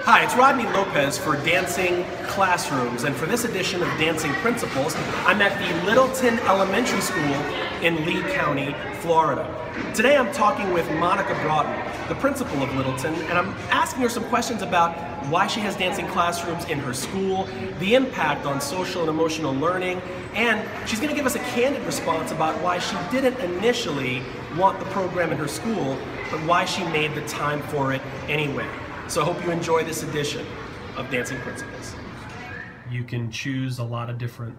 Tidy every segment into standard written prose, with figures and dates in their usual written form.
Hi, it's Rodney Lopez for Dancing Classrooms, and for this edition of Dancing Principals, I'm at the Littleton Elementary School in Lee County, Florida. Today I'm talking with Monica Broughton, the principal of Littleton, and I'm asking her some questions about why she has dancing classrooms in her school, the impact on social and emotional learning, and she's going to give us a candid response about why she didn't initially want the program in her school, but why she made the time for it anyway. So I hope you enjoy this edition of Dancing Principals. You can choose a lot of different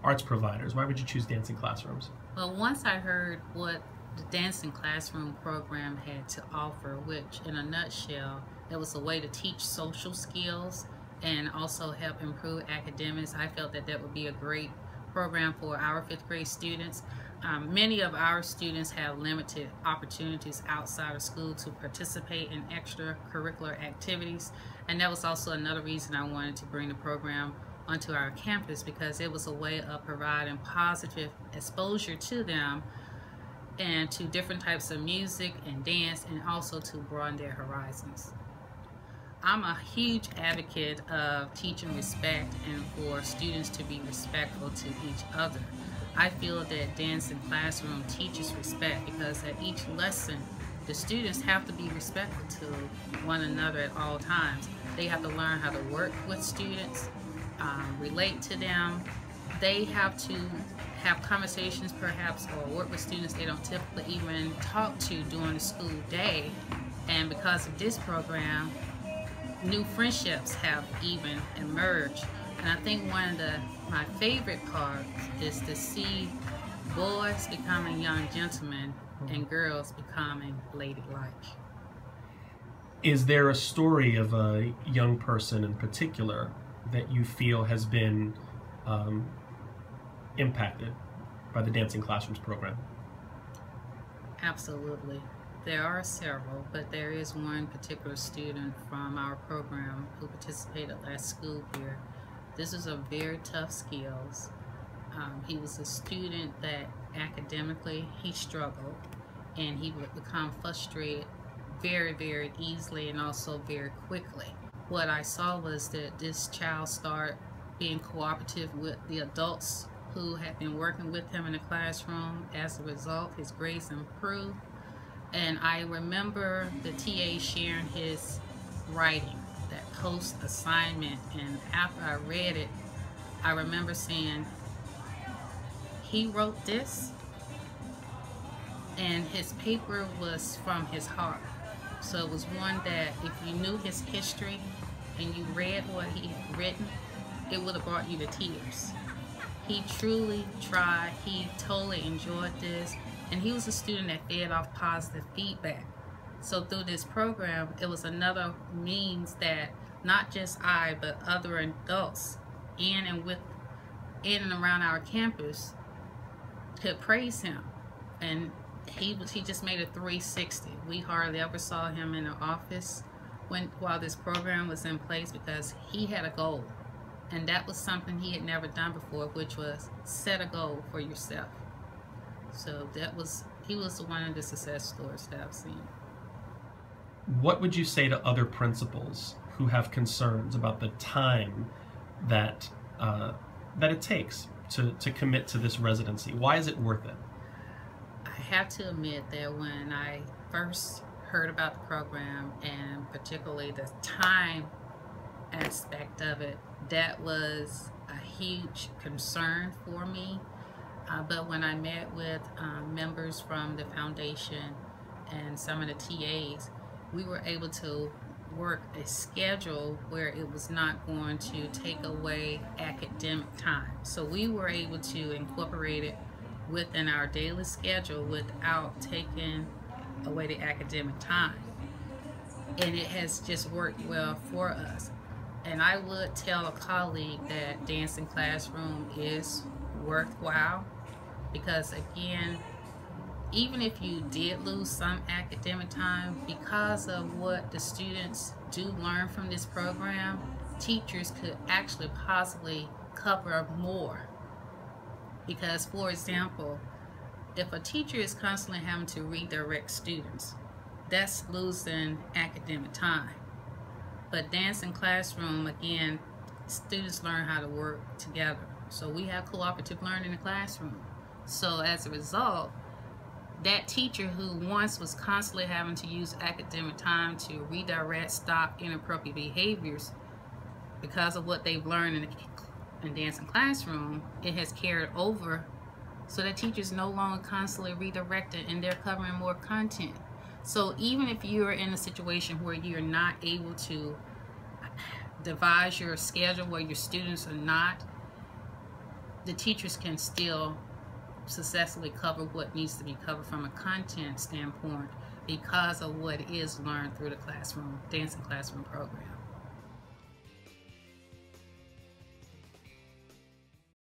arts providers. Why would you choose Dancing Classrooms? Well, once I heard what the Dancing Classroom program had to offer, which in a nutshell, it was a way to teach social skills and also help improve academics, I felt that that would be a great program for our 5th grade students. Many of our students have limited opportunities outside of school to participate in extracurricular activities, and that was also another reason I wanted to bring the program onto our campus, because it was a way of providing positive exposure to them and to different types of music and dance, and also to broaden their horizons. I'm a huge advocate of teaching respect and for students to be respectful to each other. I feel that Dancing Classroom teaches respect because at each lesson, the students have to be respectful to one another at all times. They have to learn how to work with students, relate to them. They have to have conversations perhaps or work with students they don't typically even talk to during the school day. And because of this program, new friendships have even emerged. And I think one of my favorite parts is to see boys becoming young gentlemen and girls becoming ladylike. Is there a story of a young person in particular that you feel has been impacted by the Dancing Classrooms program? Absolutely. There are several, but there is one particular student from our program who participated last school year. This is a very tough skills. He was a student that academically he struggled, and he would become frustrated very, very easily and also very quickly. What I saw was that this child started being cooperative with the adults who had been working with him in the classroom. As a result, his grades improved. And I remember the TA sharing his writing, that post assignment, and after I read it, I remember saying, he wrote this, and his paper was from his heart. So it was one that if you knew his history and you read what he had written, it would have brought you to tears. He truly tried, he totally enjoyed this, and he was a student that fed off positive feedback. So through this program, it was another means that not just I, but other adults in and around our campus could praise him. And he just made a 360. We hardly ever saw him in the office while this program was in place, because he had a goal. And that was something he had never done before, which was set a goal for yourself. So he was one of the success stories that I've seen. What would you say to other principals who have concerns about the time that it takes to commit to this residency? Why is it worth it? I have to admit that when I first heard about the program, and particularly the time aspect of it, that was a huge concern for me. But when I met with members from the foundation and some of the TAs, we were able to work a schedule where it was not going to take away academic time. So we were able to incorporate it within our daily schedule without taking away the academic time. And it has just worked well for us. And I would tell a colleague that Dancing Classroom is worthwhile, because again, even if you did lose some academic time, because of what the students do learn from this program, teachers could actually possibly cover more. Because, for example, if a teacher is constantly having to redirect students, that's losing academic time. But dancing classroom, again, students learn how to work together. So we have cooperative learning in the classroom. So as a result, that teacher who once was constantly having to use academic time to redirect, stop inappropriate behaviors because of what they've learned in dancing classroom, it has carried over so that teachers no longer constantly redirecting and they're covering more content. So even if you're in a situation where you're not able to devise your schedule where your students are not, the teachers can still successfully cover what needs to be covered from a content standpoint because of what is learned through the dancing classroom program.